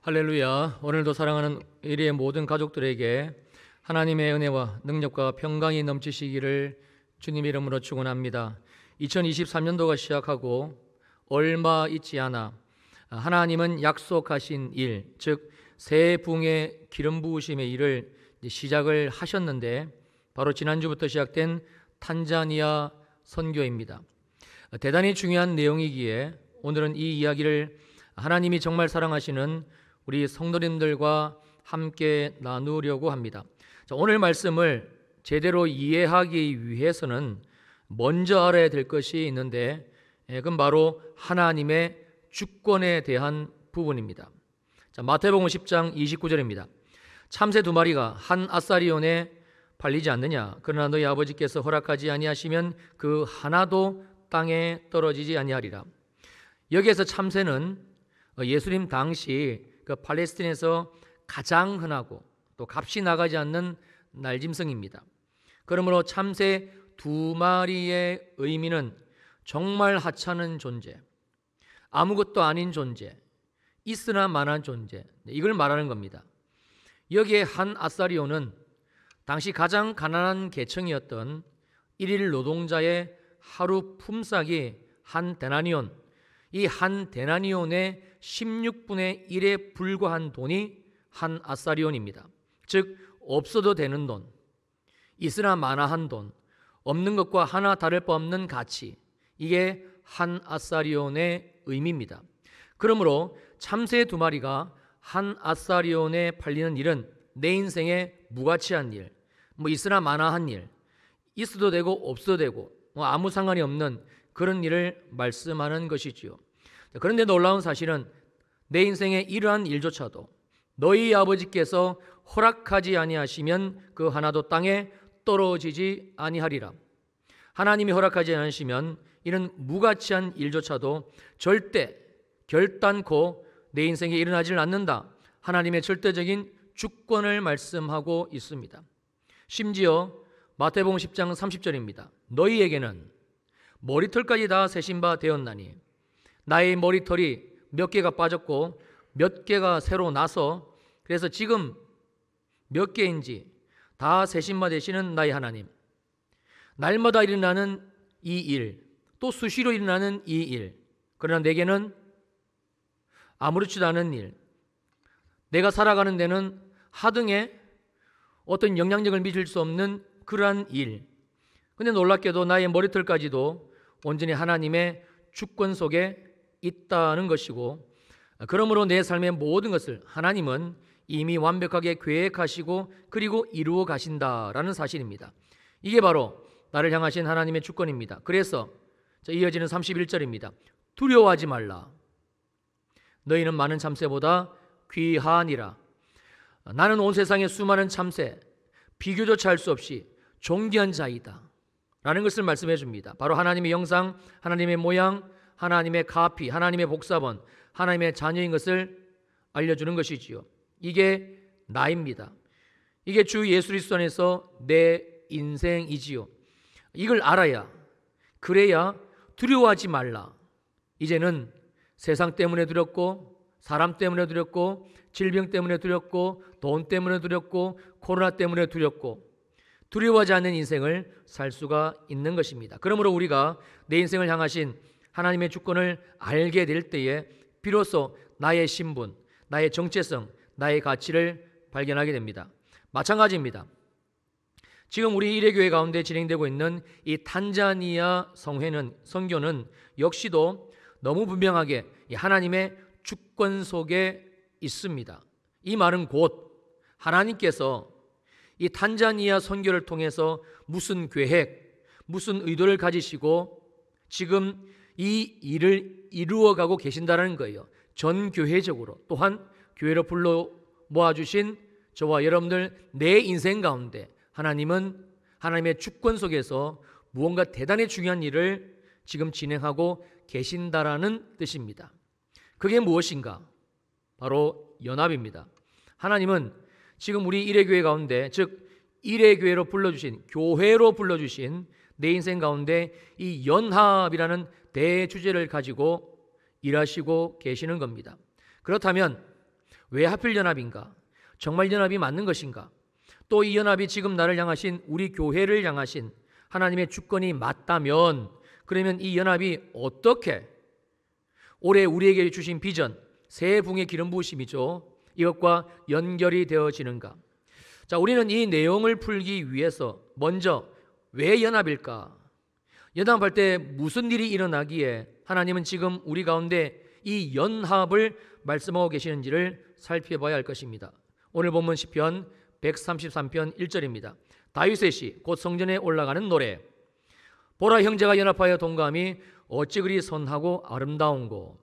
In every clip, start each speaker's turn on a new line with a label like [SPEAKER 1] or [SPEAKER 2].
[SPEAKER 1] 할렐루야. 오늘도 사랑하는 우리의 모든 가족들에게 하나님의 은혜와 능력과 평강이 넘치시기를 주님 이름으로 축원합니다. 2023년도가 시작하고 얼마 있지 않아 하나님은 약속하신 일, 즉 새 붕의 기름 부으심의 일을 시작을 하셨는데 바로 지난주부터 시작된 탄자니아 선교입니다. 대단히 중요한 내용이기에 오늘은 이 이야기를 하나님이 정말 사랑하시는 우리 성도님들과 함께 나누려고 합니다. 오늘 말씀을 제대로 이해하기 위해서는 먼저 알아야 될 것이 있는데 그건 바로 하나님의 주권에 대한 부분입니다. 마태복음 10장 29절입니다. 참새 두 마리가 한 아사리온에 팔리지 않느냐? 그러나 너희 아버지께서 허락하지 아니하시면 그 하나도 땅에 떨어지지 아니하리라. 여기에서 참새는 예수님 당시 그 팔레스틴에서 가장 흔하고 또 값이 나가지 않는 날짐승입니다. 그러므로 참새 두 마리의 의미는 정말 하찮은 존재, 아무것도 아닌 존재, 있으나 마나한 존재, 이걸 말하는 겁니다. 여기에 한 아사리온은 당시 가장 가난한 계층이었던 일일 노동자의 하루 품삯이 한 데나니온, 이 한 데나니온의 16분의 1에 불과한 돈이 한 아사리온입니다. 즉 없어도 되는 돈, 있으나 마나한 돈, 없는 것과 하나 다를 바 없는 가치, 이게 한 아사리온의 의미입니다. 그러므로 참새 두 마리가 한 아사리온에 팔리는 일은 내 인생에 무가치한 일, 있으나 마나한 일, 있어도 되고 없어도 되고 아무 상관이 없는 그런 일을 말씀하는 것이지요. 그런데 놀라운 사실은 내 인생에 이러한 일조차도 너희 아버지께서 허락하지 아니하시면 그 하나도 땅에 떨어지지 아니하리라. 하나님이 허락하지 않으시면 이런 무가치한 일조차도 절대 결단코 내 인생에 일어나지는 않는다. 하나님의 절대적인 주권을 말씀하고 있습니다. 심지어 마태복음 10장 30절입니다. 너희에게는 머리털까지 다 세신 바 되었나니 나의 머리털이 몇 개가 빠졌고 몇 개가 새로 나서 그래서 지금 몇 개인지 다 세신 바 되시는 나의 하나님, 날마다 일어나는 이 일, 또 수시로 일어나는 이 일, 그러나 내게는 아무렇지도 않은 일, 내가 살아가는 데는 하등에 어떤 영향력을 미칠 수 없는 그러한 일, 근데 놀랍게도 나의 머리털까지도 온전히 하나님의 주권 속에 있다는 것이고, 그러므로 내 삶의 모든 것을 하나님은 이미 완벽하게 계획하시고 그리고 이루어 가신다라는 사실입니다. 이게 바로 나를 향하신 하나님의 주권입니다. 그래서 이어지는 31절입니다. 두려워하지 말라. 너희는 많은 참새보다 귀하니라. 나는 온 세상의 수많은 참새, 비교조차 할 수 없이 존귀한 자이다 라는 것을 말씀해 줍니다. 바로 하나님의 형상, 하나님의 모양, 하나님의 카피, 하나님의 복사본, 하나님의 자녀인 것을 알려주는 것이지요. 이게 나입니다. 이게 주 예수 그리스도 안에서 내 인생이지요. 이걸 알아야, 그래야 두려워하지 말라. 이제는 세상 때문에 두렵고, 사람 때문에 두렵고, 질병 때문에 두렵고, 돈 때문에 두렵고, 코로나 때문에 두렵고, 두려워하지 않는 인생을 살 수가 있는 것입니다. 그러므로 우리가 내 인생을 향하신 하나님의 주권을 알게 될 때에 비로소 나의 신분, 나의 정체성, 나의 가치를 발견하게 됩니다. 마찬가지입니다. 지금 우리 일회교회 가운데 진행되고 있는 이 탄자니아 선교는 역시도 너무 분명하게 하나님의 주권 속에 있습니다. 이 말은 곧 하나님께서 이 탄자니아 선교를 통해서 무슨 계획, 무슨 의도를 가지시고 지금 이 일을 이루어가고 계신다는 거예요. 전 교회적으로, 또한 교회로 불러 모아주신 저와 여러분들 내 인생 가운데 하나님은 하나님의 주권 속에서 무언가 대단히 중요한 일을 지금 진행하고 계신다라는 뜻입니다. 그게 무엇인가? 바로 연합입니다. 하나님은 지금 우리 일회교회 가운데, 즉 일회교회로 불러주신, 교회로 불러주신 내 인생 가운데 이 연합이라는 대주제를 가지고 일하시고 계시는 겁니다. 그렇다면 왜 하필 연합인가? 정말 연합이 맞는 것인가? 또 이 연합이 지금 나를 향하신, 우리 교회를 향하신 하나님의 주권이 맞다면, 그러면 이 연합이 어떻게 올해 우리에게 주신 비전, 새 붕의 기름 부으심이죠, 이것과 연결이 되어지는가? 자, 우리는 이 내용을 풀기 위해서 먼저 왜 연합일까? 연합할 때 무슨 일이 일어나기에 하나님은 지금 우리 가운데 이 연합을 말씀하고 계시는지를 살펴봐야 할 것입니다. 오늘 본문 시편 133편 1절입니다. 다윗의 시, 곧 성전에 올라가는 노래. 보라, 형제가 연합하여 동감이 어찌 그리 선하고 아름다운고.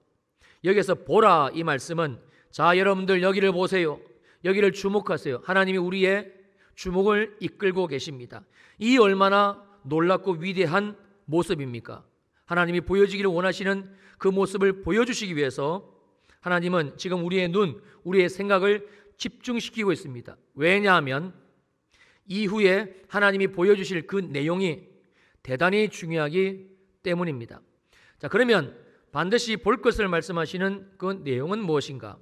[SPEAKER 1] 여기서 보라, 이 말씀은, 자, 여러분들 여기를 보세요. 여기를 주목하세요. 하나님이 우리의 주목을 이끌고 계십니다. 이 얼마나 놀랍고 위대한 모습입니까? 하나님이 보여지기를 원하시는 그 모습을 보여주시기 위해서 하나님은 지금 우리의 눈, 우리의 생각을 집중시키고 있습니다. 왜냐하면 이후에 하나님이 보여주실 그 내용이 대단히 중요하기 때문입니다. 자, 그러면 반드시 볼 것을 말씀하시는 그 내용은 무엇인가?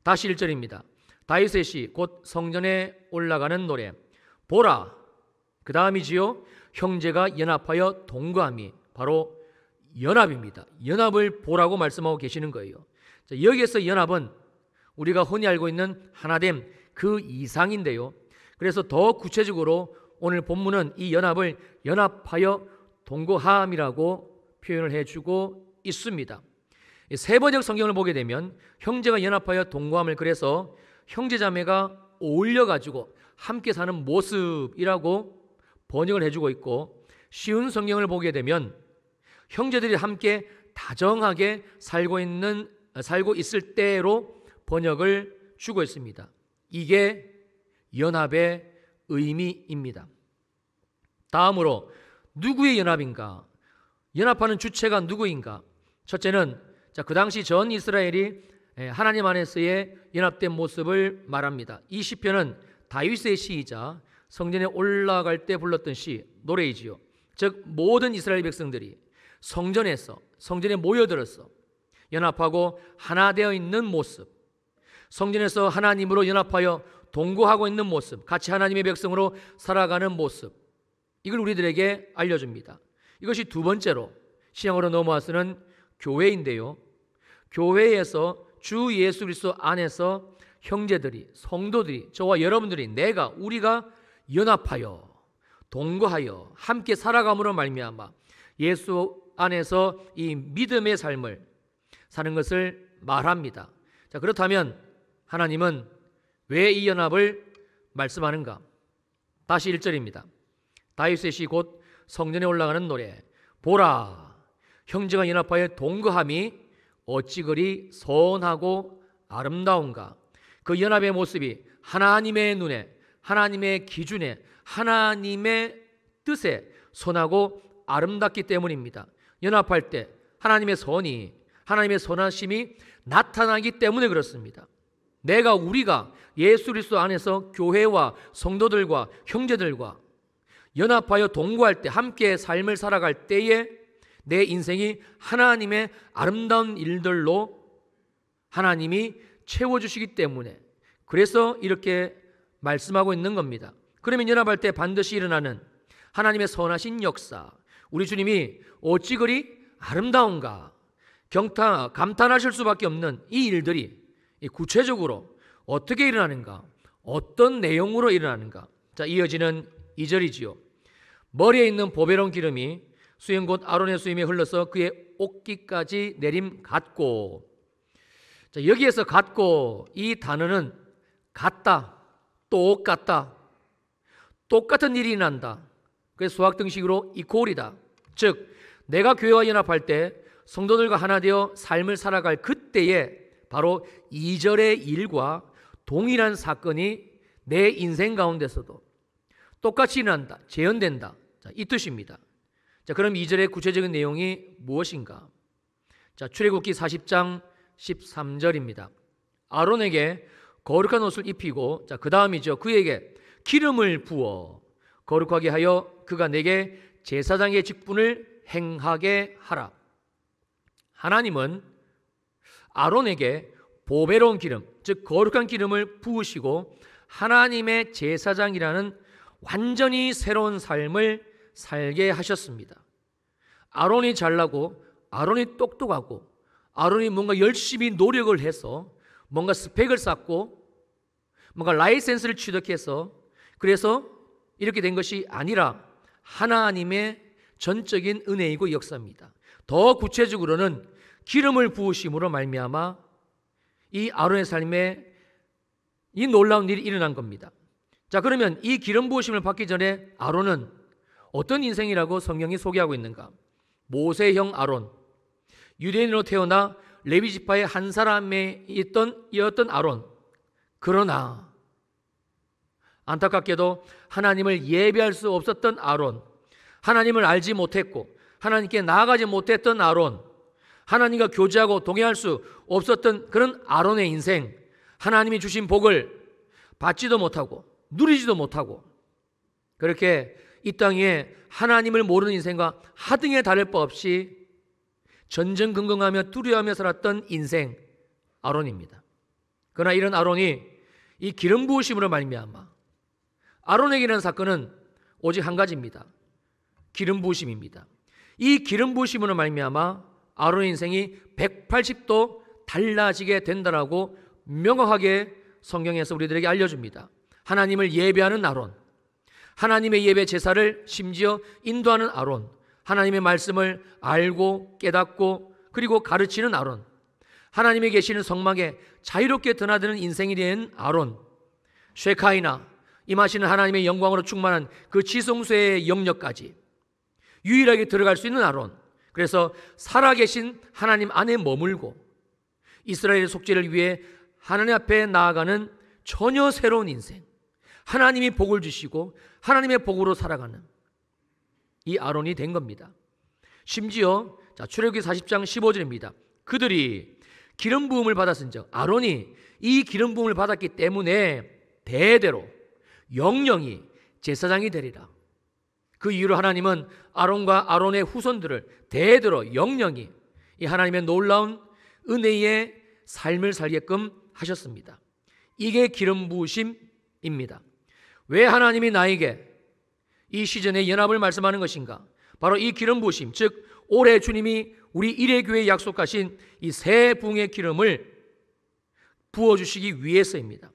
[SPEAKER 1] 다시 1절입니다. 다윗의 시, 곧 성전에 올라가는 노래. 보라, 그 다음이지요, 형제가 연합하여 동거함이, 바로 연합입니다. 연합을 보라고 말씀하고 계시는 거예요. 자, 여기에서 연합은 우리가 흔히 알고 있는 하나됨 그 이상인데요. 그래서 더 구체적으로 오늘 본문은 이 연합을 연합하여 동거함이라고 표현을 해주고 있습니다. 세번역 성경을 보게 되면 형제가 연합하여 동거함을, 그래서 형제자매가 어울려가지고 함께 사는 모습이라고 번역을 해주고 있고, 쉬운 성경을 보게 되면 형제들이 함께 다정하게 살고 있을 때로 번역을 주고 있습니다. 이게 연합의 의미입니다. 다음으로 누구의 연합인가? 연합하는 주체가 누구인가? 첫째는, 자, 그 당시 전 이스라엘이 하나님 안에서의 연합된 모습을 말합니다. 이 시편은 다윗의 시이자 성전에 올라갈 때 불렀던 시, 노래이지요. 즉 모든 이스라엘 백성들이 성전에 모여들어서 연합하고 하나 되어 있는 모습, 성전에서 하나님으로 연합하여 동거하고 있는 모습, 같이 하나님의 백성으로 살아가는 모습, 이걸 우리들에게 알려줍니다. 이것이 두 번째로 신앙으로 넘어와서는 교회인데요. 교회에서 주 예수 그리스도 안에서 형제들이, 성도들이, 저와 여러분들이, 우리가 연합하여 동거하여 함께 살아감으로 말미암아 예수 안에서 이 믿음의 삶을 사는 것을 말합니다. 자, 그렇다면 하나님은 왜 이 연합을 말씀하는가? 다시 1절입니다. 다윗의 시, 곧 성전에 올라가는 노래. 보라, 형제가 연합하여 동거함이 어찌 그리 선하고 아름다운가. 그 연합의 모습이 하나님의 눈에, 하나님의 기준에, 하나님의 뜻에 선하고 아름답기 때문입니다. 연합할 때 하나님의 선이, 하나님의 선하심이 나타나기 때문에 그렇습니다. 우리가 예수 그리스도 안에서 교회와 성도들과 형제들과 연합하여 동거할 때, 함께 삶을 살아갈 때에 내 인생이 하나님의 아름다운 일들로 하나님이 채워주시기 때문에, 그래서 이렇게 말씀하고 있는 겁니다. 그러면 연합할 때 반드시 일어나는 하나님의 선하신 역사, 우리 주님이 어찌 그리 아름다운가, 감탄하실 수밖에 없는 이 일들이 구체적으로 어떻게 일어나는가, 어떤 내용으로 일어나는가. 자, 이어지는 2절이지요. 머리에 있는 보배로운 기름이 수염 곧 아론의 수염에 흘러서 그의 옷깃까지 내림 같고. 자, 여기에서 같고, 이 단어는 같다, 똑같다, 똑같은 일이 난다. 그래서 수학 등식으로 이퀄이다. 즉 내가 교회와 연합할 때 성도들과 하나 되어 삶을 살아갈 그때에 바로 2절의 일과 동일한 사건이 내 인생 가운데서도 똑같이 일어난다, 재현된다. 자, 이 뜻입니다. 자, 그럼 2절의 구체적인 내용이 무엇인가? 자, 출애굽기 40장 13절입니다. 아론에게 거룩한 옷을 입히고, 자, 그 다음이죠. 그에게 기름을 부어 거룩하게 하여 그가 내게 제사장의 직분을 행하게 하라. 하나님은 아론에게 보배로운 기름, 즉 거룩한 기름을 부으시고 하나님의 제사장이라는 완전히 새로운 삶을 살게 하셨습니다. 아론이 잘나고 아론이 똑똑하고 아론이 뭔가 열심히 노력을 해서 뭔가 스펙을 쌓고 뭔가 라이센스를 취득해서 그래서 이렇게 된 것이 아니라 하나님의 전적인 은혜이고 역사입니다. 더 구체적으로는 기름을 부으심으로 말미암아 이 아론의 삶에 이 놀라운 일이 일어난 겁니다. 자, 그러면 이 기름 부으심을 받기 전에 아론은 어떤 인생이라고 성경이 소개하고 있는가? 모세형 아론, 유대인으로 태어나 레위 지파의 한 사람에 이었던 아론. 그러나 안타깝게도 하나님을 예배할 수 없었던 아론, 하나님을 알지 못했고 하나님께 나아가지 못했던 아론, 하나님과 교제하고 동행할 수 없었던 그런 아론의 인생, 하나님이 주신 복을 받지도 못하고 누리지도 못하고 그렇게 이 땅에 하나님을 모르는 인생과 하등에 다를 바 없이 전전긍긍하며 두려워하며 살았던 인생 아론입니다. 그러나 이런 아론이 이 기름 부으심으로 말미암아 아론에게 일어난 사건은 오직 한 가지입니다. 기름 부으심입니다. 이 기름 부으심으로 말미암아 아론의 인생이 180도 달라지게 된다라고 명확하게 성경에서 우리들에게 알려줍니다. 하나님을 예배하는 아론, 하나님의 예배 제사를 심지어 인도하는 아론, 하나님의 말씀을 알고 깨닫고 그리고 가르치는 아론, 하나님이 계시는 성막에 자유롭게 드나드는 인생이 된 아론, 쉐카이나 임하시는 하나님의 영광으로 충만한 그 지성소의 영역까지 유일하게 들어갈 수 있는 아론, 그래서 살아계신 하나님 안에 머물고 이스라엘의 속죄를 위해 하나님 앞에 나아가는 전혀 새로운 인생, 하나님이 복을 주시고 하나님의 복으로 살아가는 이 아론이 된 겁니다. 심지어 출애굽기 40장 15절입니다. 그들이 기름 부음을 받았은즉, 아론이 이 기름 부음을 받았기 때문에 대대로 영영이 제사장이 되리라. 그 이유로 하나님은 아론과 아론의 후손들을 대대로 영영이 이 하나님의 놀라운 은혜의 삶을 살게끔 하셨습니다. 이게 기름 부으심입니다. 왜 하나님이 나에게 이 시즌에 연합을 말씀하는 것인가? 바로 이 기름 부으심, 즉 올해 주님이 우리 일회교회에 약속하신 이 새 부흥의 기름을 부어주시기 위해서입니다.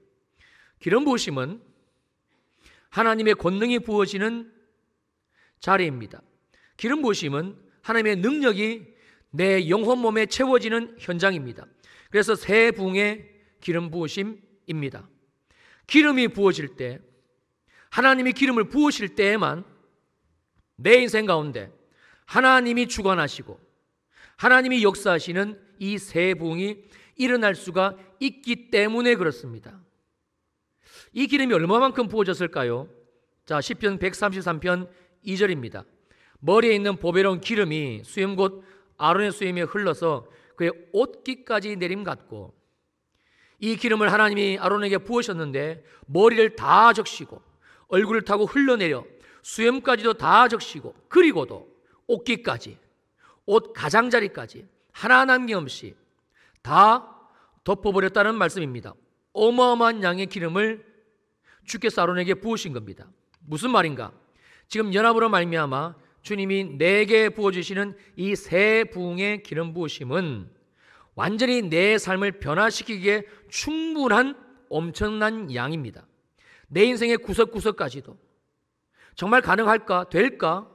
[SPEAKER 1] 기름 부으심은 하나님의 권능이 부어지는 자리입니다. 기름 부으심은 하나님의 능력이 내 영혼 몸에 채워지는 현장입니다. 그래서 새 부흥의 기름 부으심입니다. 기름이 부어질 때, 하나님이 기름을 부으실 때에만 내 인생 가운데 하나님이 주관하시고 하나님이 역사하시는 이 새 부흥이 일어날 수가 있기 때문에 그렇습니다. 이 기름이 얼마만큼 부어졌을까요? 자, 시편 133편 2절입니다. 머리에 있는 보배로운 기름이 수염 곧 아론의 수염에 흘러서 그의 옷깃까지 내림 같고, 이 기름을 하나님이 아론에게 부으셨는데 머리를 다 적시고 얼굴을 타고 흘러내려 수염까지도 다 적시고 그리고도 옷깃까지, 옷 가장자리까지 하나 남김없이 다 덮어버렸다는 말씀입니다. 어마어마한 양의 기름을 주께서 아론에게 부으신 겁니다. 무슨 말인가? 지금 연합으로 말미암아 주님이 내게 부어주시는 이 새 부흥의 기름 부으심은 완전히 내 삶을 변화시키기에 충분한 엄청난 양입니다. 내 인생의 구석구석까지도 정말 가능할까? 될까?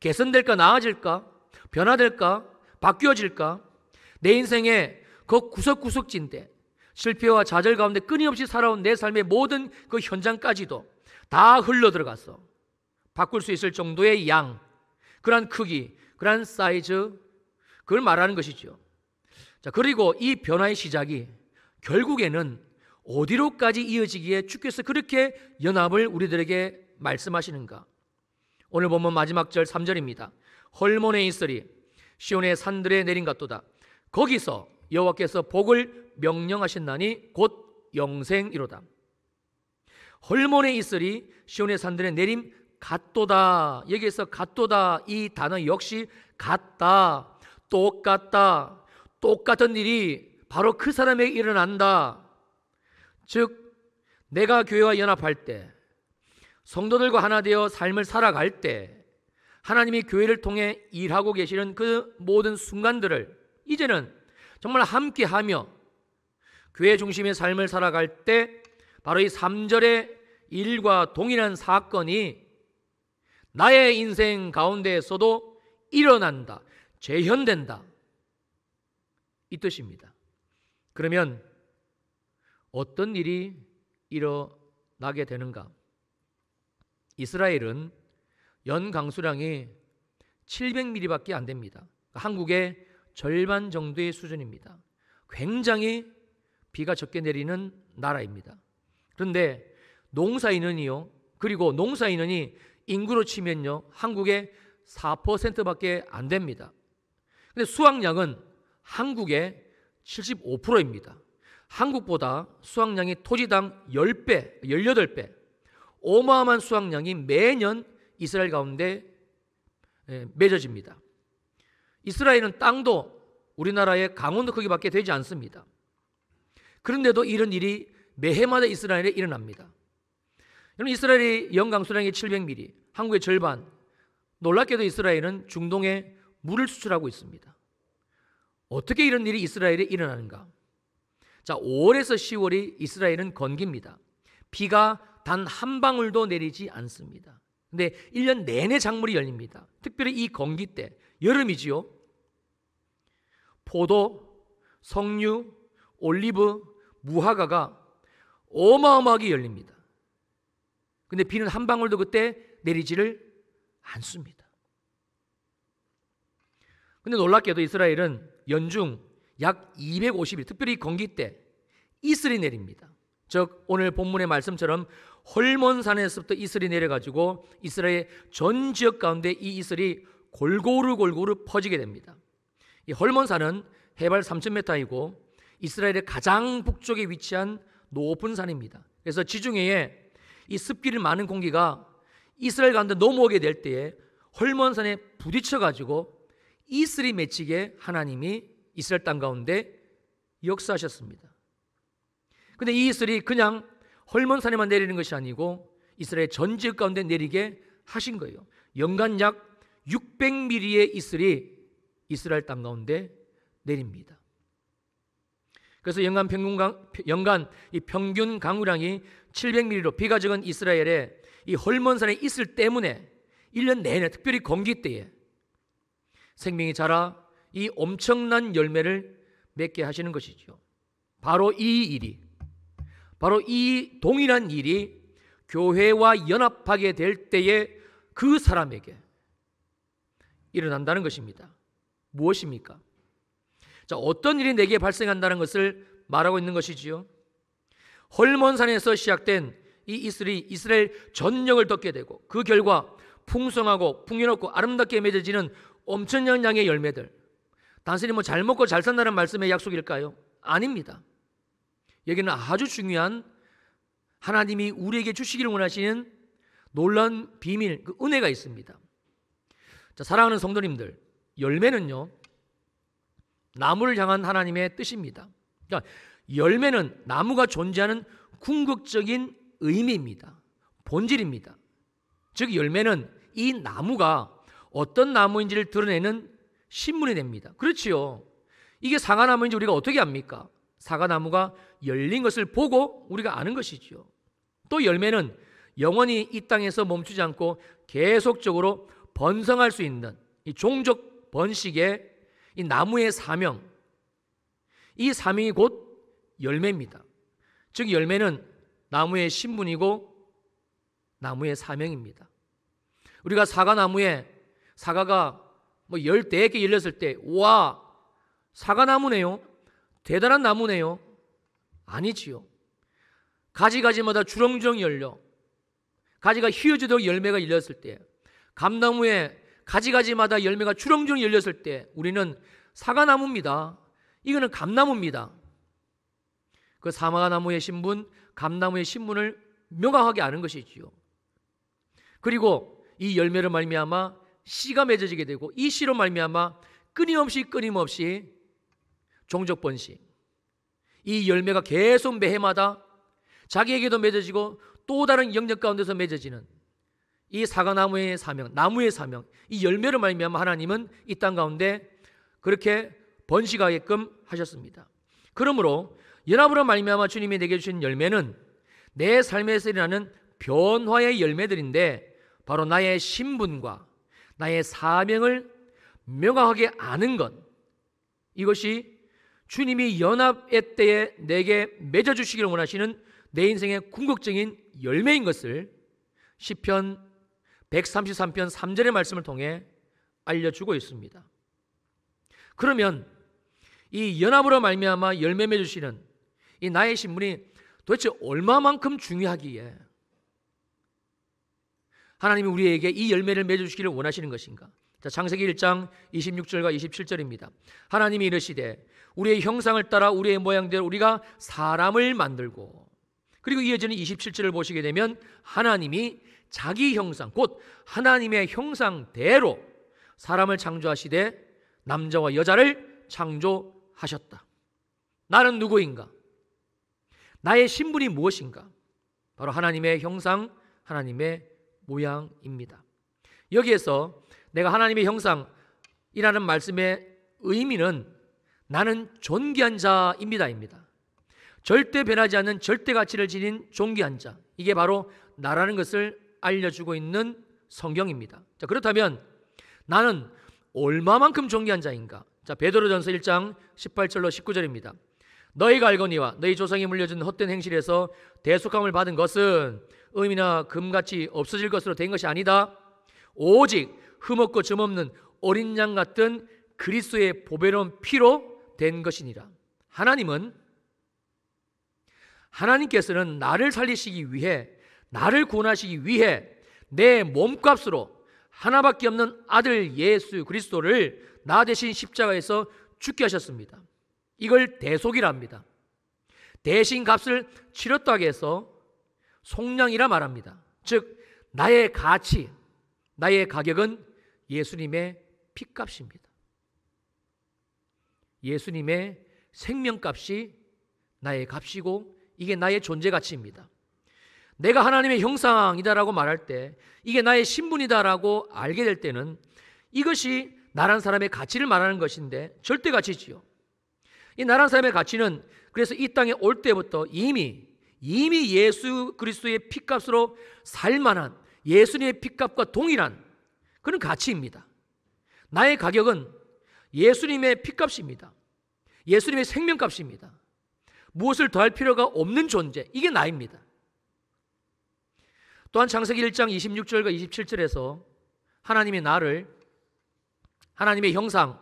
[SPEAKER 1] 개선될까? 나아질까? 변화될까? 바뀌어질까? 내 인생의 그 구석구석진데 실패와 좌절 가운데 끊임없이 살아온 내 삶의 모든 그 현장까지도 다 흘러들어가서 바꿀 수 있을 정도의 양, 그러한 크기, 그러한 사이즈, 그걸 말하는 것이죠. 자, 그리고 이 변화의 시작이 결국에는 어디로까지 이어지기에 주께서 그렇게 연합을 우리들에게 말씀하시는가? 오늘 보면 마지막 절 3절입니다. 헐몬에 있으리 시온의 산들에 내린 같도다. 거기서 여호와께서 복을 명령하신다니 곧 영생이로다. 헐몬에 있으리 시온의 산들에 내림 같도다. 여기에서 같도다, 이 단어 역시 같다, 똑같다, 똑같은 일이 바로 그 사람에게 일어난다. 즉 내가 교회와 연합할 때, 성도들과 하나 되어 삶을 살아갈 때 하나님이 교회를 통해 일하고 계시는 그 모든 순간들을 이제는 정말 함께하며 교회 중심의 삶을 살아갈 때 바로 이 3절의 일과 동일한 사건이 나의 인생 가운데에서도 일어난다, 재현된다, 이 뜻입니다. 그러면 어떤 일이 일어나게 되는가? 이스라엘은 연 강수량이 700mm밖에 안 됩니다. 한국의 절반 정도의 수준입니다. 굉장히 비가 적게 내리는 나라입니다. 그런데 농사인원이요, 그리고 농사인원이 인구로 치면요, 한국의 4%밖에 안 됩니다. 근데 수확량은 한국의 75%입니다. 한국보다 수확량이 토지당 10배, 18배, 어마어마한 수확량이 매년 이스라엘 가운데 맺어집니다. 이스라엘은 땅도 우리나라의 강원도 크기밖에 되지 않습니다. 그런데도 이런 일이 매해마다 이스라엘에 일어납니다. 여러분, 이스라엘의 연강수량이 700mm, 한국의 절반. 놀랍게도 이스라엘은 중동에 물을 수출하고 있습니다. 어떻게 이런 일이 이스라엘에 일어나는가? 자, 5월에서 10월이 이스라엘은 건기입니다. 비가 단 한 방울도 내리지 않습니다. 근데 1년 내내 작물이 열립니다. 특별히 이 건기 때, 여름이지요. 포도, 석류, 올리브, 무화과가 어마어마하게 열립니다. 근데 비는 한 방울도 그때 내리지를 않습니다. 근데 놀랍게도 이스라엘은 연중 약 250일, 특별히 건기 때 이슬이 내립니다. 즉 오늘 본문의 말씀처럼 헐몬산에서부터 이슬이 내려가지고 이스라엘 전 지역 가운데 이 이슬이 골고루 퍼지게 됩니다. 이 헐몬산은 해발 3,000m이고 이스라엘의 가장 북쪽에 위치한 높은 산입니다. 그래서 지중해에 이 습기를 많은 공기가 이스라엘 가운데 넘어오게 될 때에 헐몬산에 부딪혀가지고 이슬이 맺히게 하나님이 이스라엘 땅 가운데 역사하셨습니다. 근데 이 이슬이 그냥 헐몬산에만 내리는 것이 아니고 이스라엘 전 지역 가운데 내리게 하신 거예요. 연간 약 600mm의 이슬이 이스라엘 땅 가운데 내립니다. 그래서 연간 이 평균 강우량이 700mm로 비가 적은 이스라엘의 이 헐몬산의 이슬 때문에 1년 내내 특별히 건기 때에 생명이 자라 이 엄청난 열매를 맺게 하시는 것이죠. 바로 이 일이, 바로 이 동일한 일이 교회와 연합하게 될 때에 그 사람에게 일어난다는 것입니다. 무엇입니까? 자, 어떤 일이 내게 발생한다는 것을 말하고 있는 것이지요. 헐몬산에서 시작된 이 이슬이 이스라엘 전역을 덮게 되고 그 결과 풍성하고 풍요롭고 아름답게 맺어지는 엄청난 양의 열매들. 단순히 잘 먹고 잘 산다는 말씀의 약속일까요? 아닙니다. 여기는 아주 중요한 하나님이 우리에게 주시기를 원하시는 놀라운 비밀, 그 은혜가 있습니다. 자, 사랑하는 성도님들, 열매는요 나무를 향한 하나님의 뜻입니다. 그러니까 열매는 나무가 존재하는 궁극적인 의미입니다. 본질입니다. 즉 열매는 이 나무가 어떤 나무인지를 드러내는 신문이 됩니다. 그렇지요. 이게 사과나무인지 우리가 어떻게 압니까? 사과나무가 열린 것을 보고 우리가 아는 것이지요. 또 열매는 영원히 이 땅에서 멈추지 않고 계속적으로 번성할 수 있는 이 종족 번식의 이 나무의 사명, 이 사명이 곧 열매입니다. 즉 열매는 나무의 신분이고 나무의 사명입니다. 우리가 사과나무에 사과가 14개 열렸을 때 와, 사과나무네요, 대단한 나무네요. 아니지요. 가지가지마다 주렁주렁 열려 가지가 휘어지도록 열매가 열렸을 때, 감나무에 가지가지마다 열매가 주렁주렁 열렸을 때 우리는 사과나무입니다. 이거는 감나무입니다. 그 사과나무의 신분, 감나무의 신분을 명확하게 아는 것이지요. 그리고 이 열매로 말미암아 씨가 맺어지게 되고 이 씨로 말미암아 끊임없이 종족 번식, 이 열매가 계속 매해마다 자기에게도 맺어지고 또 다른 영역 가운데서 맺어지는 이 사과나무의 사명, 나무의 사명, 이 열매로 말미암아 하나님은 이 땅 가운데 그렇게 번식하게끔 하셨습니다. 그러므로 연합으로 말미암아 주님이 내게 주신 열매는 내 삶에서 일어나는 변화의 열매들인데, 바로 나의 신분과 나의 사명을 명확하게 아는 것, 이것이 주님이 연합의 때에 내게 맺어주시기를 원하시는 내 인생의 궁극적인 열매인 것을 시편 133편 3절의 말씀을 통해 알려주고 있습니다. 그러면 이 연합으로 말미암아 열매 맺으시는 이 나의 신분이 도대체 얼마만큼 중요하기에 하나님이 우리에게 이 열매를 맺어주시기를 원하시는 것인가? 자, 창세기 1장 26절과 27절입니다. 하나님이 이르시되 우리의 형상을 따라 우리의 모양대로 우리가 사람을 만들고, 그리고 이어지는 27절을 보시게 되면 하나님이 자기 형상, 곧 하나님의 형상대로 사람을 창조하시되 남자와 여자를 창조하셨다. 나는 누구인가? 나의 신분이 무엇인가? 바로 하나님의 형상, 하나님의 모양입니다. 여기에서 내가 하나님의 형상이라는 말씀의 의미는 나는 존귀한 자입니다입니다. 절대 변하지 않는 절대 가치를 지닌 존귀한 자, 이게 바로 나라는 것을 알려주고 있는 성경입니다. 자, 그렇다면 나는 얼마만큼 존귀한 자인가? 자, 베드로전서 1장 18절로 19절입니다. 너희가 알거니와 너희 조상이 물려준 헛된 행실에서 대속함을 받은 것은 음이나 금같이 없어질 것으로 된 것이 아니다. 오직 흠없고 점없는 어린 양 같은 그리스도의 보배로운 피로 된 것이니라. 하나님께서는 나를 살리시기 위해, 나를 구원하시기 위해 내 몸값으로 하나밖에 없는 아들 예수 그리스도를 나 대신 십자가에서 죽게 하셨습니다. 이걸 대속이라 합니다. 대신 값을 치렀다고 해서 속량이라 말합니다. 즉 나의 가치, 나의 가격은 예수님의 피값입니다. 예수님의 생명값이 나의 값이고 이게 나의 존재 가치입니다. 내가 하나님의 형상이다라고 말할 때, 이게 나의 신분이다라고 알게 될 때는 이것이 나란 사람의 가치를 말하는 것인데 절대 가치지요. 이 나란 사람의 가치는 그래서 이 땅에 올 때부터 이미 예수 그리스도의 피값으로 살만한 예수님의 피값과 동일한 그런 가치입니다. 나의 가격은 예수님의 피값입니다. 예수님의 생명값입니다. 무엇을 더할 필요가 없는 존재, 이게 나입니다. 또한 창세기 1장 26절과 27절에서 하나님이 나를 하나님의 형상,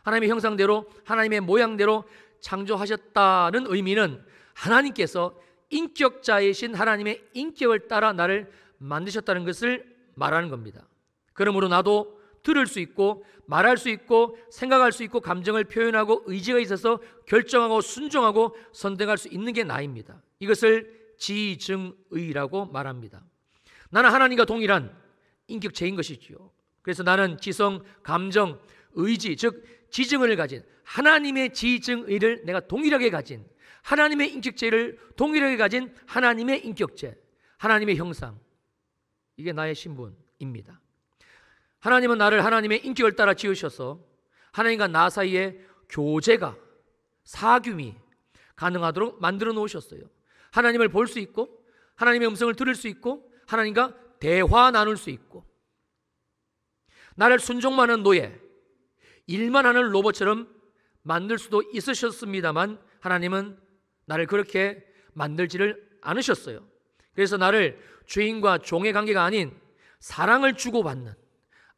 [SPEAKER 1] 하나님의 형상대로, 하나님의 모양대로 창조하셨다는 의미는 하나님께서 인격자이신 하나님의 인격을 따라 나를 만드셨다는 것을 말하는 겁니다. 그러므로 나도 들을 수 있고 말할 수 있고 생각할 수 있고 감정을 표현하고 의지가 있어서 결정하고 순종하고 선택할 수 있는 게 나입니다. 이것을 지증의라고 말합니다. 나는 하나님과 동일한 인격체인 것이지요. 그래서 나는 지성, 감정, 의지, 즉 지증을 가진 하나님의 지증의를 내가 동일하게 가진 하나님의 인격체를 동일하게 가진 하나님의 인격체, 하나님의 형상, 이게 나의 신분입니다. 하나님은 나를 하나님의 인격을 따라 지으셔서 하나님과 나 사이에 교제가, 사귐이 가능하도록 만들어 놓으셨어요. 하나님을 볼 수 있고 하나님의 음성을 들을 수 있고 하나님과 대화 나눌 수 있고, 나를 순종만 하는 노예, 일만 하는 로봇처럼 만들 수도 있으셨습니다만 하나님은 나를 그렇게 만들지를 않으셨어요. 그래서 나를 주인과 종의 관계가 아닌 사랑을 주고받는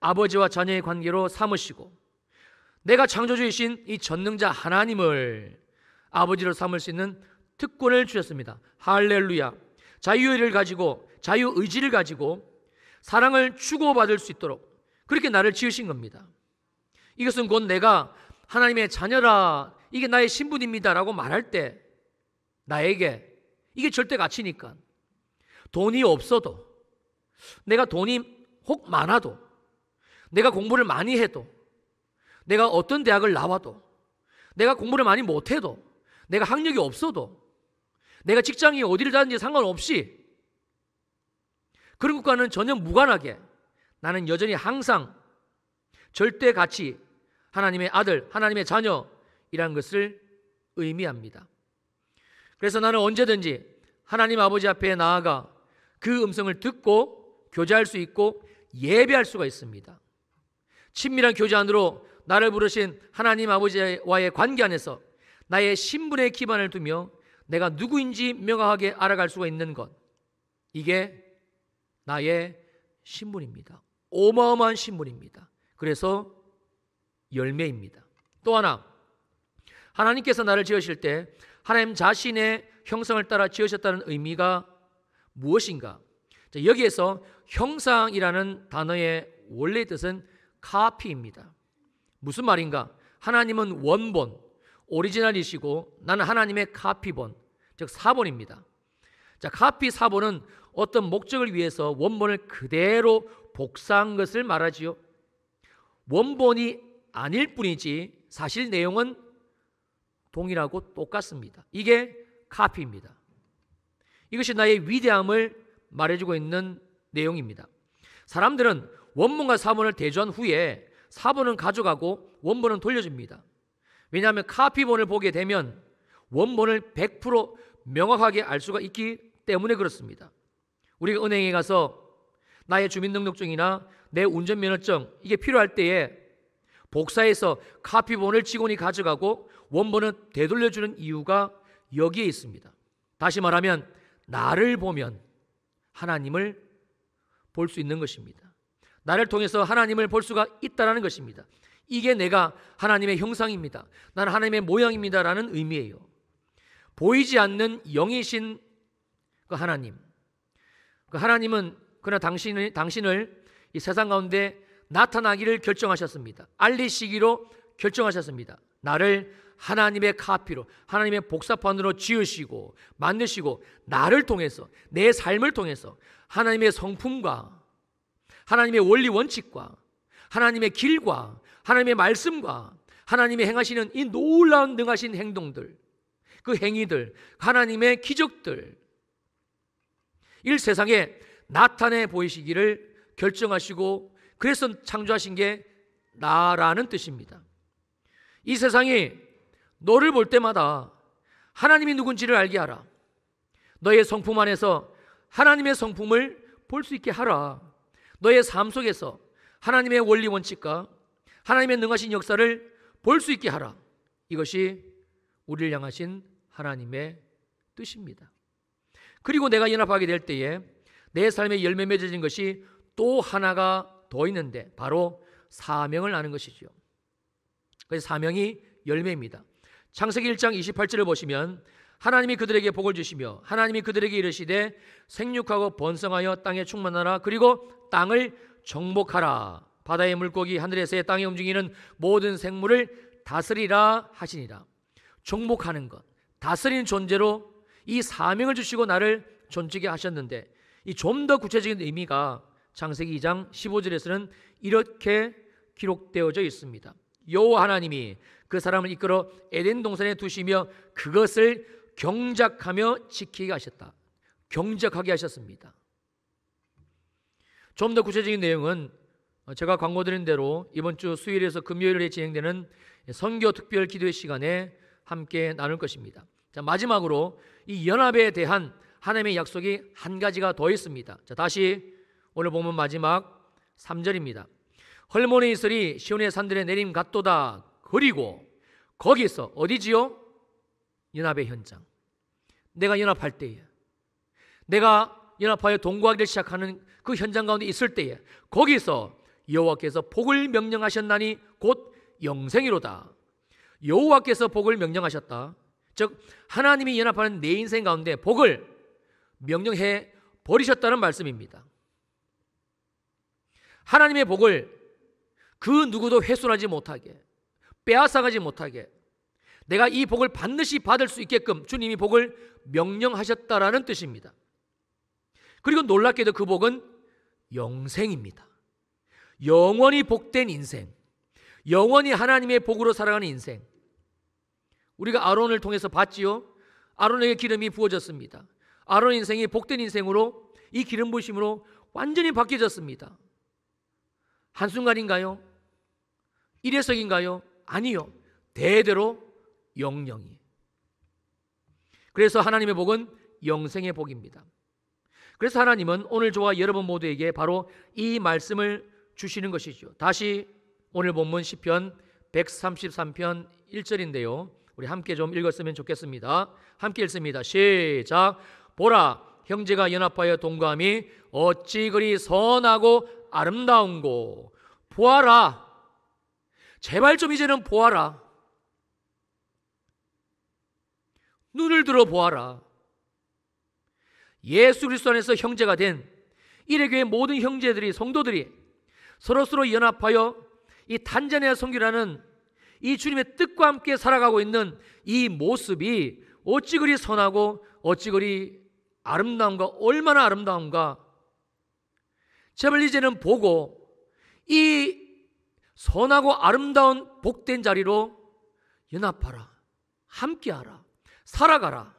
[SPEAKER 1] 아버지와 자녀의 관계로 삼으시고, 내가 창조주이신 이 전능자 하나님을 아버지로 삼을 수 있는 특권을 주셨습니다. 할렐루야. 자유의를 가지고, 자유의지를 가지고 사랑을 주고받을 수 있도록 그렇게 나를 지으신 겁니다. 이것은 곧 내가 하나님의 자녀라, 이게 나의 신분입니다라고 말할 때 나에게 이게 절대 가치니까, 돈이 없어도, 내가 돈이 혹 많아도, 내가 공부를 많이 해도, 내가 어떤 대학을 나와도, 내가 공부를 많이 못해도, 내가 학력이 없어도, 내가 직장이 어디를 다니는지 상관없이 그런 것과는 전혀 무관하게 나는 여전히 항상 절대 가치, 하나님의 아들, 하나님의 자녀이라는 것을 의미합니다. 그래서 나는 언제든지 하나님 아버지 앞에 나아가 그 음성을 듣고 교제할 수 있고 예배할 수가 있습니다. 친밀한 교제 안으로 나를 부르신 하나님 아버지와의 관계 안에서 나의 신분에 기반을 두며 내가 누구인지 명확하게 알아갈 수가 있는 것, 이게 나의 신분입니다. 어마어마한 신분입니다. 그래서 열매입니다. 또 하나, 하나님께서 나를 지으실 때 하나님 자신의 형상을 따라 지으셨다는 의미가 무엇인가? 여기에서 형상이라는 단어의 원래 뜻은 카피입니다. 무슨 말인가? 하나님은 원본, 오리지널이시고 나는 하나님의 카피본, 즉 사본입니다. 자, 카피 사본은 어떤 목적을 위해서 원본을 그대로 복사한 것을 말하지요. 원본이 아닐 뿐이지 사실 내용은 동일하고 똑같습니다. 이게 카피입니다. 이것이 나의 위대함을 말해주고 있는 내용입니다. 사람들은 원본과 사본을 대조한 후에 사본은 가져가고 원본은 돌려줍니다. 왜냐하면 카피본을 보게 되면 원본을 100% 명확하게 알 수가 있기 때문에 그렇습니다. 우리가 은행에 가서 나의 주민등록증이나 내 운전면허증 이게 필요할 때에 복사해서 카피본을 직원이 가져가고 원본은 되돌려주는 이유가 여기에 있습니다. 다시 말하면 나를 보면 하나님을 볼 수 있는 것입니다. 나를 통해서 하나님을 볼 수가 있다는 것입니다. 이게 내가 하나님의 형상입니다. 나는 하나님의 모양입니다라는 의미예요. 보이지 않는 영이신 그 하나님, 그 하나님은 그러나 당신을 이 세상 가운데 나타나기를 결정하셨습니다. 알리시기로 결정하셨습니다. 나를 하나님의 카피로, 하나님의 복사판으로 지으시고 만드시고 나를 통해서, 내 삶을 통해서 하나님의 성품과 하나님의 원리 원칙과 하나님의 길과 하나님의 말씀과 하나님의 행하시는 이 놀라운 능하신 행동들, 그 행위들, 하나님의 기적들, 이 세상에 나타내 보이시기를 결정하시고 그래서 창조하신 게 나라는 뜻입니다. 이 세상이 너를 볼 때마다 하나님이 누군지를 알게 하라. 너의 성품 안에서 하나님의 성품을 볼 수 있게 하라. 너의 삶 속에서 하나님의 원리 원칙과 하나님의 능하신 역사를 볼 수 있게 하라. 이것이 우리를 향하신 하나님의 뜻입니다. 그리고 내가 연합하게 될 때에 내 삶에 열매 맺어진 것이 또 하나가 더 있는데 바로 사명을 아는 것이죠. 그래서 사명이 열매입니다. 창세기 1장 28절을 보시면 하나님이 그들에게 복을 주시며 하나님이 그들에게 이르시되 생육하고 번성하여 땅에 충만하라. 그리고 땅을 정복하라. 바다의 물고기, 하늘의 새, 땅에 움직이는 모든 생물을 다스리라 하시니라. 정복하는 것, 다스리는 존재로 이 사명을 주시고 나를 존재게 하셨는데 이 좀 더 구체적인 의미가 창세기 2장 15절에서는 이렇게 기록되어져 있습니다. 여호와 하나님이 그 사람을 이끌어 에덴 동산에 두시며 그것을 경작하며 지키게 하셨다. 경작하게 하셨습니다. 좀 더 구체적인 내용은 제가 광고드린 대로 이번 주 수요일에서 금요일에 진행되는 선교 특별 기도회 시간에 함께 나눌 것입니다. 자, 마지막으로 이 연합에 대한 하나님의 약속이 한 가지가 더 있습니다. 자, 다시 오늘 보면 마지막 3절입니다. 헐모니 이슬이 시온의 산들에 내림 같도다. 그리고 거기서 어디지요? 연합의 현장. 내가 연합할 때에, 내가 연합하여 동거하기를 시작하는 그 현장 가운데 있을 때에 거기서 여호와께서 복을 명령하셨나니 곧 영생이로다. 여호와께서 복을 명령하셨다. 즉 하나님이 연합하는 내 인생 가운데 복을 명령해 버리셨다는 말씀입니다. 하나님의 복을 그 누구도 훼손하지 못하게, 빼앗아가지 못하게 내가 이 복을 반드시 받을 수 있게끔 주님이 복을 명령하셨다라는 뜻입니다. 그리고 놀랍게도 그 복은 영생입니다. 영원히 복된 인생, 영원히 하나님의 복으로 살아가는 인생. 우리가 아론을 통해서 봤지요. 아론에게 기름이 부어졌습니다. 아론 인생이 복된 인생으로 이 기름 부으심으로 완전히 바뀌어졌습니다. 한순간인가요? 일회성인가요? 아니요. 대대로 영영이. 그래서 하나님의 복은 영생의 복입니다. 그래서 하나님은 오늘 저와 여러분 모두에게 바로 이 말씀을 주시는 것이죠. 다시 오늘 본문 시편 133편 1절인데요. 우리 함께 좀 읽었으면 좋겠습니다. 함께 읽습니다. 시작. 보라, 형제가 연합하여 동거함이 어찌 그리 선하고 아름다운고. 보아라. 제발 좀 이제는 보아라. 눈을 들어 보아라. 예수 그리스도 안에서 형제가 된 일회교회 모든 형제들이, 성도들이 서로서로 연합하여 이 단자니아 선교라는 이 주님의 뜻과 함께 살아가고 있는 이 모습이 어찌 그리 선하고 어찌 그리 아름다운가, 얼마나 아름다운가. 제발 이제는 보고 이 선하고 아름다운 복된 자리로 연합하라, 함께하라, 살아가라.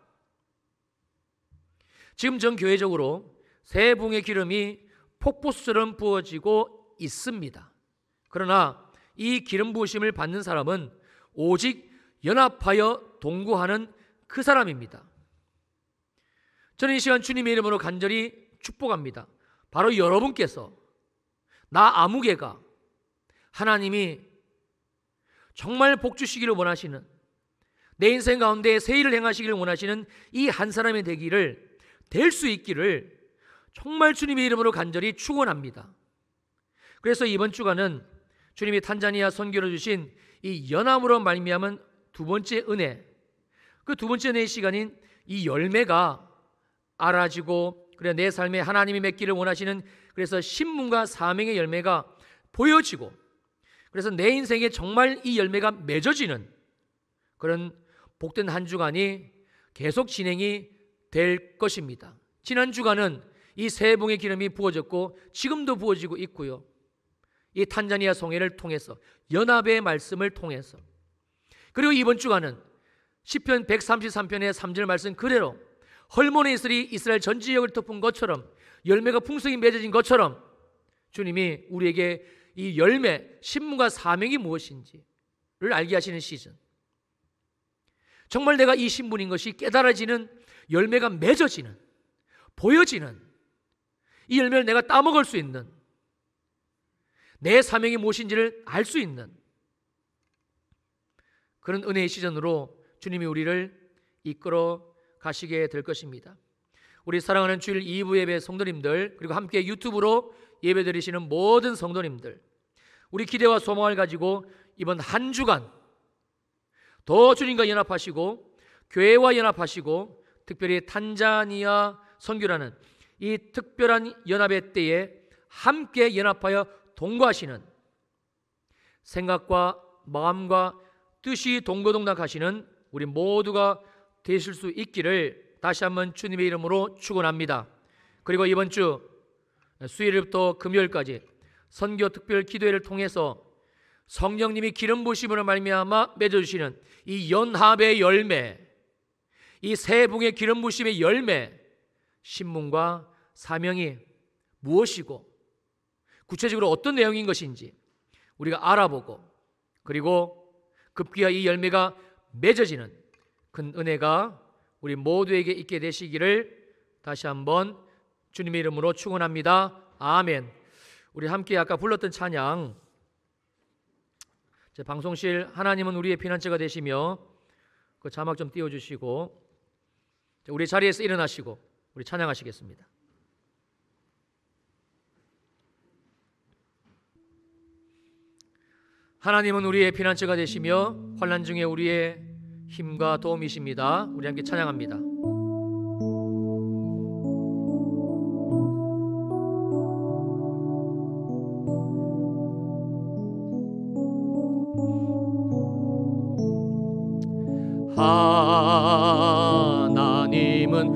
[SPEAKER 1] 지금 전 교회적으로 새 붕의 기름이 폭포수처럼 부어지고 있습니다. 그러나 이 기름 부으심을 받는 사람은 오직 연합하여 동거하는 그 사람입니다. 저는 이 시간 주님의 이름으로 간절히 축복합니다. 바로 여러분께서, 나 아무개가 하나님이 정말 복 주시기를 원하시는, 내 인생 가운데 새 일을 행하시기를 원하시는 이 한 사람이 되기를, 될 수 있기를 정말 주님의 이름으로 간절히 축원합니다. 그래서 이번 주간은 주님이 탄자니아 선교로 주신 이 연합으로 말미암은 두 번째 은혜, 그 두 번째 은혜의 시간인 이 열매가 알아지고, 그래 내 삶에 하나님이 맺기를 원하시는, 그래서 신문과 사명의 열매가 보여지고, 그래서 내 인생에 정말 이 열매가 맺어지는 그런 복된 한 주간이 계속 진행이 될 것입니다. 지난 주간은 이 새 붕의 기름이 부어졌고 지금도 부어지고 있고요. 이 탄자니아 송해를 통해서, 연합의 말씀을 통해서, 그리고 이번 주간은 시편 133편의 3절 말씀 그대로 헐몬의 이슬이 이스라엘 전 지역을 덮은 것처럼, 열매가 풍성히 맺어진 것처럼 주님이 우리에게 이 열매, 신문과 사명이 무엇인지를 알게 하시는 시즌, 정말 내가 이 신분인 것이 깨달아지는, 열매가 맺어지는, 보여지는, 이 열매를 내가 따먹을 수 있는, 내 사명이 무엇인지를 알 수 있는 그런 은혜의 시즌으로 주님이 우리를 이끌어 가시게 될 것입니다. 우리 사랑하는 주일 2부 예배 성도님들, 그리고 함께 유튜브로 예배 드리시는 모든 성도님들, 우리 기대와 소망을 가지고 이번 한 주간 더 주님과 연합하시고 교회와 연합하시고 특별히 탄자니아 선교라는 이 특별한 연합의 때에 함께 연합하여 동거하시는, 생각과 마음과 뜻이 동거동락하시는 우리 모두가 되실 수 있기를 다시 한번 주님의 이름으로 축원합니다. 그리고 이번 주 수요일부터 금요일까지 선교 특별 기도회를 통해서 성령님이 기름 부으심으로 말미암아 맺어주시는 이 연합의 열매, 이 새 붕의 기름 부으심의 열매, 신문과 사명이 무엇이고 구체적으로 어떤 내용인 것인지 우리가 알아보고, 그리고 급기야 이 열매가 맺어지는 큰 은혜가 우리 모두에게 있게 되시기를 다시 한번 주님의 이름으로 축원합니다. 아멘. 우리 함께 아까 불렀던 찬양, 제 방송실 하나님은 우리의 피난처가 되시며 그 자막 좀 띄워주시고 우리 자리에서 일어나시고 우리 찬양하시겠습니다. 하나님은 우리의 피난처가 되시며 환난 중에 우리의 힘과 도움이십니다. 우리 함께 찬양합니다. 하나님은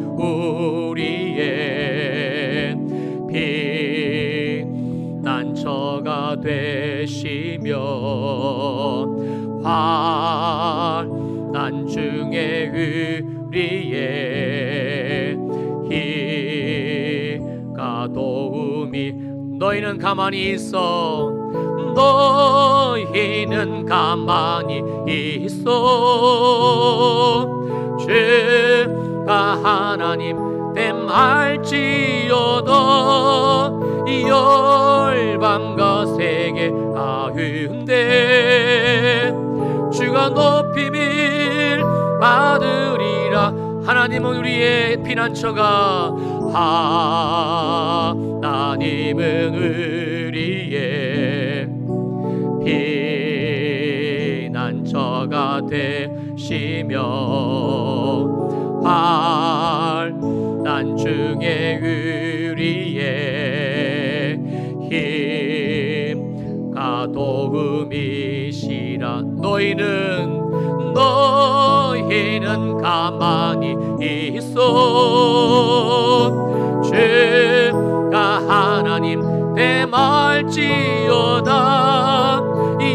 [SPEAKER 1] 우리의 피난처가 되시며 환난 중에 우리의 너희는 가만히 있어. 너희는 가만히 있어. 주가 하나님 됨할지어다. 열방과 세계 가운데 주가 높임을 받으리라. 하나님은 우리의 피난처가, 하나님은 우리의 피난처가 되시며 환난 중에 우리의 힘과 도움이시라. 너희는 가만히 있어. 주가 하나님 됨할지어다.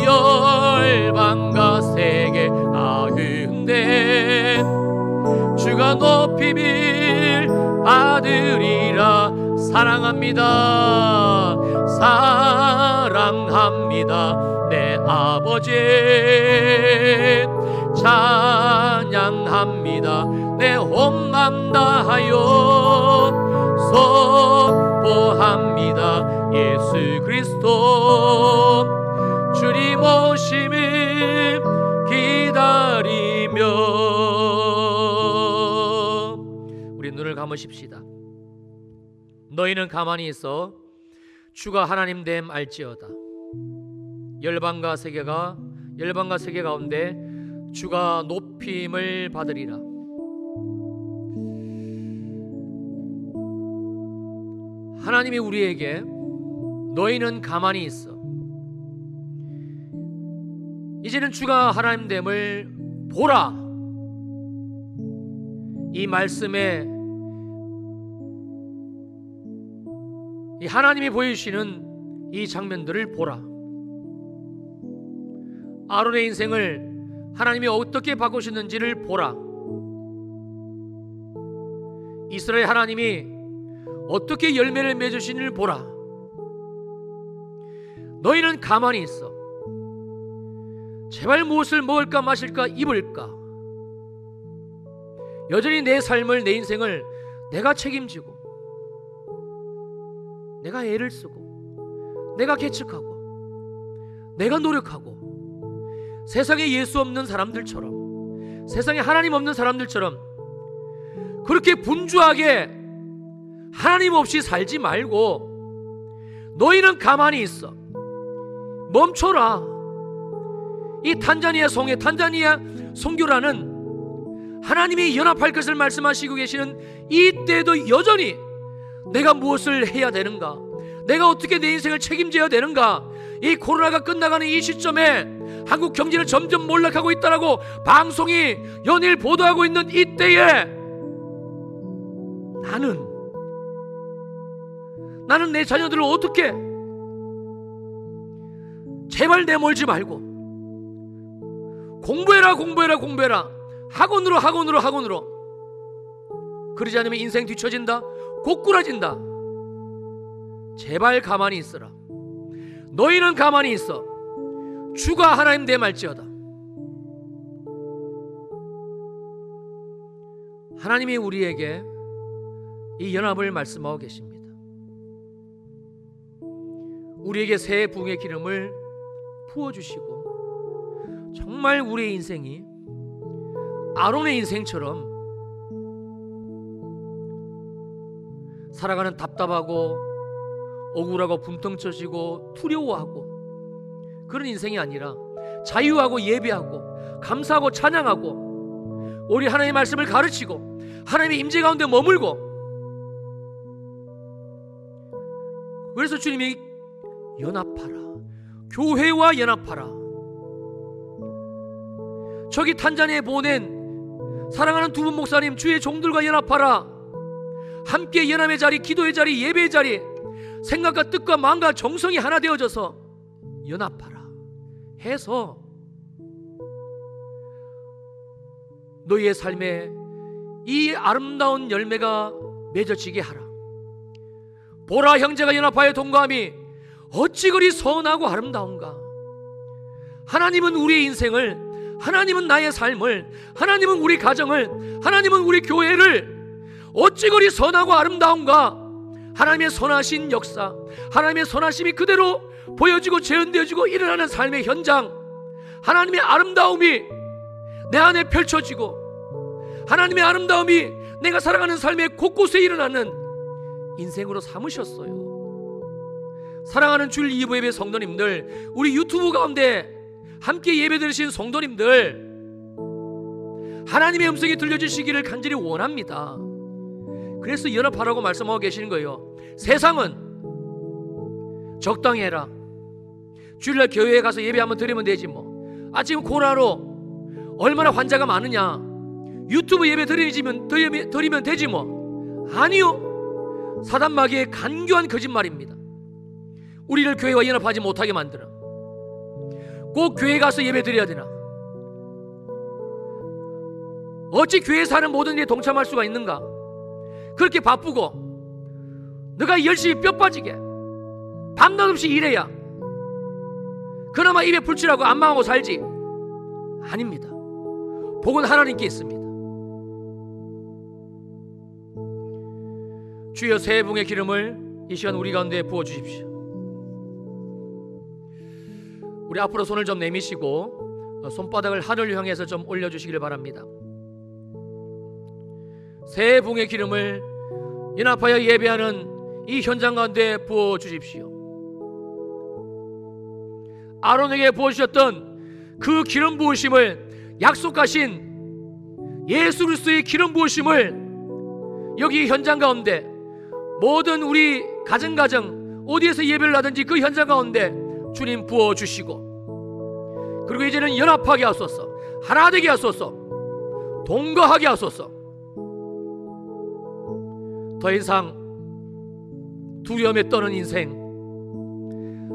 [SPEAKER 1] 열방과 세계 가운데 주가 높임을 받으리라. 사랑합니다. 사랑합니다. 내 아버지. 찬양합니다. 내 온 맘 다하여 선포합니다. 예수 그리스도 주님 오심을 기다리며. 우리 눈을 감으십시다. 너희는 가만히 있어. 주가 하나님 됨 알지어다. 열방과 세계 가운데 주가 높임을 받으리라. 하나님이 우리에게 너희는 가만히 있어. 이제는 주가 하나님 됨을 보라. 이 말씀에 이 하나님이 보여주시는 이 장면들을 보라. 아론의 인생을 하나님이 어떻게 바꾸셨는지를 보라. 이스라엘 하나님이 어떻게 열매를 맺으시는지를 보라. 너희는 가만히 있어. 제발 무엇을 먹을까 마실까 입을까. 여전히 내 삶을, 내 인생을 내가 책임지고, 내가 애를 쓰고, 내가 계측하고, 내가 노력하고, 세상에 예수 없는 사람들처럼, 세상에 하나님 없는 사람들처럼 그렇게 분주하게 하나님 없이 살지 말고 너희는 가만히 있어. 멈춰라. 이 탄자니아 선교라는 하나님이 연합할 것을 말씀하시고 계시는 이때도 여전히 내가 무엇을 해야 되는가, 내가 어떻게 내 인생을 책임져야 되는가. 이 코로나가 끝나가는 이 시점에 한국 경제는 점점 몰락하고 있다라고 방송이 연일 보도하고 있는 이때에 나는 내 자녀들을 어떻게, 제발 내몰지 말고 공부해라. 학원으로. 그러지 않으면 인생 뒤처진다, 고꾸라진다. 제발 가만히 있어라. 너희는 가만히 있어. 주가 하나님 됨할지어다. 하나님이 우리에게 이 연합을 말씀하고 계십니다. 우리에게 새 부흥의 기름을 부어주시고, 정말 우리의 인생이 아론의 인생처럼 살아가는 답답하고 억울하고 분통 터지고 두려워하고 그런 인생이 아니라 자유하고 예배하고 감사하고 찬양하고 우리 하나님의 말씀을 가르치고 하나님의 임재 가운데 머물고. 그래서 주님이 연합하라, 교회와 연합하라. 저기 탄자니아에 보낸 사랑하는 두 분 목사님, 주의 종들과 연합하라. 함께 연합의 자리, 기도의 자리, 예배의 자리, 생각과 뜻과 마음과 정성이 하나 되어져서 연합하라 해서 너희의 삶에 이 아름다운 열매가 맺어지게 하라. 보라, 형제가 연합하여 동거함이 어찌 그리 선하고 아름다운가. 하나님은 우리의 인생을, 하나님은 나의 삶을, 하나님은 우리 가정을, 하나님은 우리 교회를 어찌 그리 선하고 아름다운가. 하나님의 선하신 역사, 하나님의 선하심이 그대로 보여지고 재현되어지고 일어나는 삶의 현장, 하나님의 아름다움이 내 안에 펼쳐지고 하나님의 아름다움이 내가 살아가는 삶의 곳곳에 일어나는 인생으로 삼으셨어요. 사랑하는 주일 2부 예배 성도님들, 우리 유튜브 가운데 함께 예배 드리신 성도님들, 하나님의 음성이 들려주시기를 간절히 원합니다. 그래서 연합하라고 말씀하고 계시는 거예요. 세상은 적당히 해라, 주일날 교회에 가서 예배 한번 드리면 되지 뭐. 지금 코로나로 얼마나 환자가 많으냐, 유튜브 예배 드리면 되지 뭐. 아니요, 사단마귀의 간교한 거짓말입니다. 우리를 교회와 연합하지 못하게 만드는, 꼭 교회 가서 예배 드려야 되나? 어찌 교회에 사는 모든 일에 동참할 수가 있는가? 그렇게 바쁘고 너가 열심히 뼈 빠지게 밤낮 없이 일해야 그나마 입에 불칠하고 안 망하고 살지. 아닙니다. 복은 하나님께 있습니다. 주여, 새 붕의 기름을 이 시간 우리 가운데 부어주십시오. 우리 앞으로 손을 좀 내미시고 손바닥을 하늘을 향해서 좀 올려주시길 바랍니다. 새 붕의 기름을 연합하여 예배하는 이 현장 가운데 부어주십시오. 아론에게 부어주셨던 그 기름 부으심을, 약속하신 예수 그리스도의 기름 부으심을 여기 현장 가운데, 모든 우리 가정 어디에서 예배를 하든지 그 현장 가운데 주님 부어주시고, 그리고 이제는 연합하게 하소서, 하나 되게 하소서, 동거하게 하소서. 더 이상 두려움에 떠는 인생,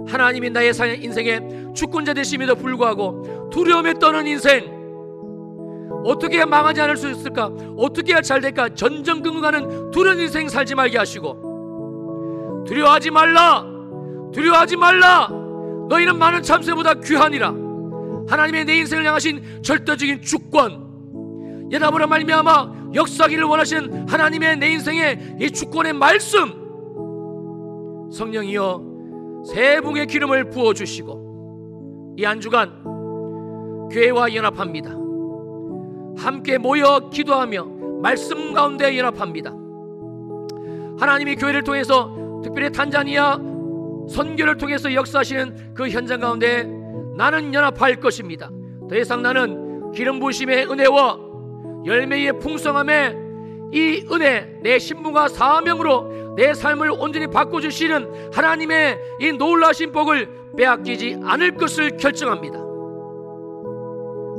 [SPEAKER 1] 하나님이 나의 인생의 주권자 되심에도 불구하고 두려움에 떠는 인생, 어떻게 해야 망하지 않을 수 있을까, 어떻게 해야 잘 될까, 전전긍긍하는 두려운 인생 살지 말게 하시고, 두려워하지 말라, 두려워하지 말라, 너희는 많은 참새보다 귀하니라. 하나님의 내 인생을 향하신 절대적인 주권, 연합으로 말미암아 역사하기를 원하시는 하나님의 내 인생의 이 주권의 말씀, 성령이여 새 붕의 기름을 부어주시고, 이 한 주간 교회와 연합합니다. 함께 모여 기도하며 말씀 가운데 연합합니다. 하나님이 교회를 통해서, 특별히 탄자니아 선교를 통해서 역사하시는 그 현장 가운데 나는 연합할 것입니다. 더 이상 나는 기름 부으심의 은혜와 열매의 풍성함에 이 은혜, 내 신분과 사명으로 내 삶을 온전히 바꿔주시는 하나님의 이 놀라신 복을 빼앗기지 않을 것을 결정합니다.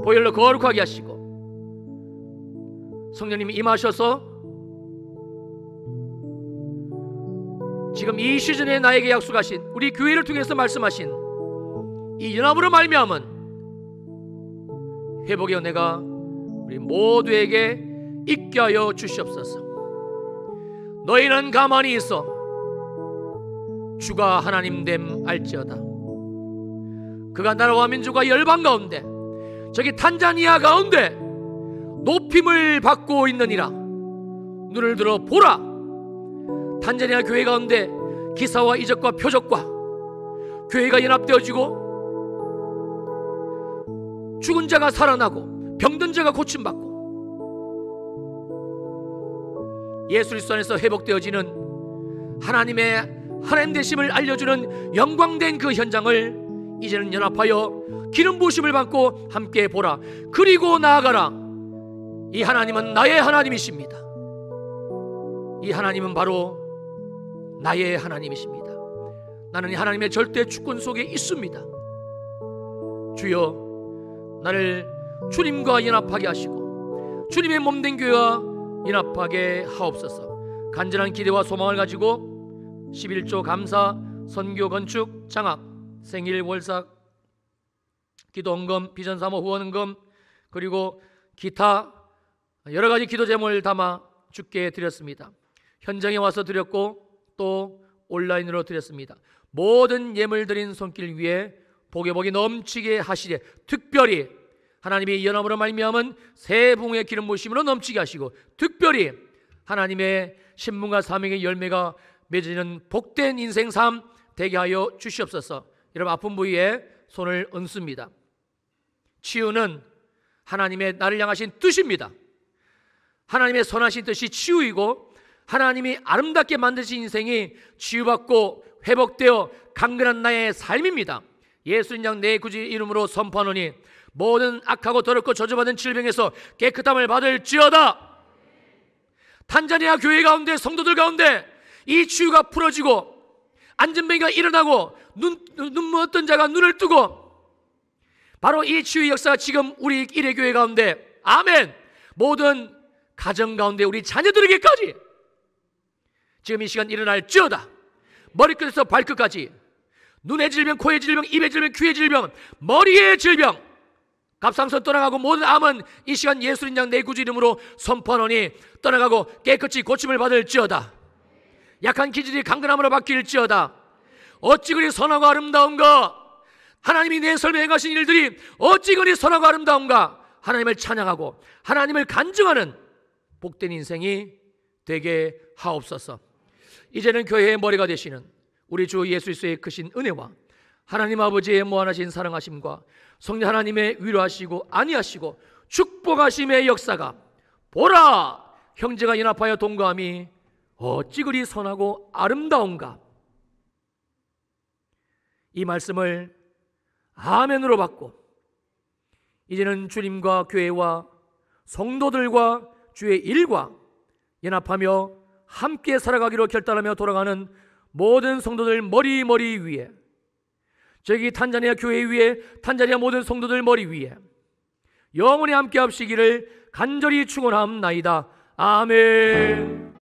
[SPEAKER 1] 보혈로 거룩하게 하시고 성령님이 임하셔서 지금 이 시즌에 나에게 약속하신, 우리 교회를 통해서 말씀하신 이 연합으로 말미암은 회복의 은혜가 우리 모두에게 있게 하여 주시옵소서. 너희는 가만히 있어 주가 하나님 됨 알지어다. 그가 나라와 민족과 열방 가운데, 저기 탄자니아 가운데 높임을 받고 있느니라. 눈을 들어 보라. 탄자니아 교회 가운데 기사와 이적과 표적과 교회가 연합되어지고 죽은 자가 살아나고 병든 자가 고침받고 예수 그리스도 안에서 회복되어지는 하나님 되심을 알려주는 영광된 그 현장을 이제는 연합하여 기름 부으심을 받고 함께 보라. 그리고 나아가라. 이 하나님은 나의 하나님이십니다. 이 하나님은 바로 나의 하나님이십니다. 나는 이 하나님의 절대 주권 속에 있습니다. 주여, 나를 주님과 연합하게 하시고 주님의 몸된 교회와 연합하게 하옵소서. 간절한 기대와 소망을 가지고 11조 감사, 선교, 건축, 장학, 생일, 월삭, 기도 헌금, 비전 사모 후원 헌금, 그리고 기타 여러 가지 기도 제목을 담아 주께 드렸습니다. 현장에 와서 드렸고 또 온라인으로 드렸습니다. 모든 예물 드린 손길 위에 복에 복이 넘치게 하시되, 특별히 하나님의 연합으로 말미암은 새 붕의 기름 부으심으로 넘치게 하시고, 특별히 하나님의 신분과 사명의 열매가 맺어지는 복된 인생 삶 되게 하여 주시옵소서. 여러분, 아픈 부위에 손을 얹습니다. 치유는 하나님의 나를 향하신 뜻입니다. 하나님의 선하신 뜻이 치유이고, 하나님이 아름답게 만드신 인생이 치유받고 회복되어 강건한 나의 삶입니다. 예수님 양 내 구주 이름으로 선포하노니 모든 악하고 더럽고 저주받은 질병에서 깨끗함을 받을지어다. 탄자니아 교회 가운데, 성도들 가운데 이 치유가 풀어지고 안전병이가 일어나고 눈먼 자가 눈을 뜨고, 바로 이 치유의 역사가 지금 우리 일회교회 가운데, 아멘, 모든 가정 가운데 우리 자녀들에게까지 지금 이 시간 일어날지어다. 머리끝에서 발끝까지, 눈의 질병, 코의 질병, 입의 질병, 귀의 질병, 머리의 질병, 갑상선 떠나가고 모든 암은 이 시간 예수님 양 내 구주 이름으로 선포하노니 떠나가고 깨끗이 고침을 받을지어다. 약한 기질이 강건함으로 바뀔지어다. 어찌 그리 선하고 아름다운가. 하나님이 내 삶에 행하신 일들이 어찌 그리 선하고 아름다운가. 하나님을 찬양하고 하나님을 간증하는 복된 인생이 되게 하옵소서. 이제는 교회의 머리가 되시는 우리 주 예수 그리스도의 크신 은혜와 하나님 아버지의 무한하신 사랑하심과 성령 하나님의 위로하시고 안위하시고 축복하심의 역사가, 보라, 형제가 연합하여 동거함이 어찌 그리 선하고 아름다운가. 이 말씀을 아멘으로 받고 이제는 주님과 교회와 성도들과 주의 일과 연합하며 함께 살아가기로 결단하며 돌아가는 모든 성도들 머리 위에, 저기 탄자니아 교회 위에, 탄자니아 모든 성도들 머리 위에 영원히 함께 합시기를 간절히 축원함나이다. 아멘.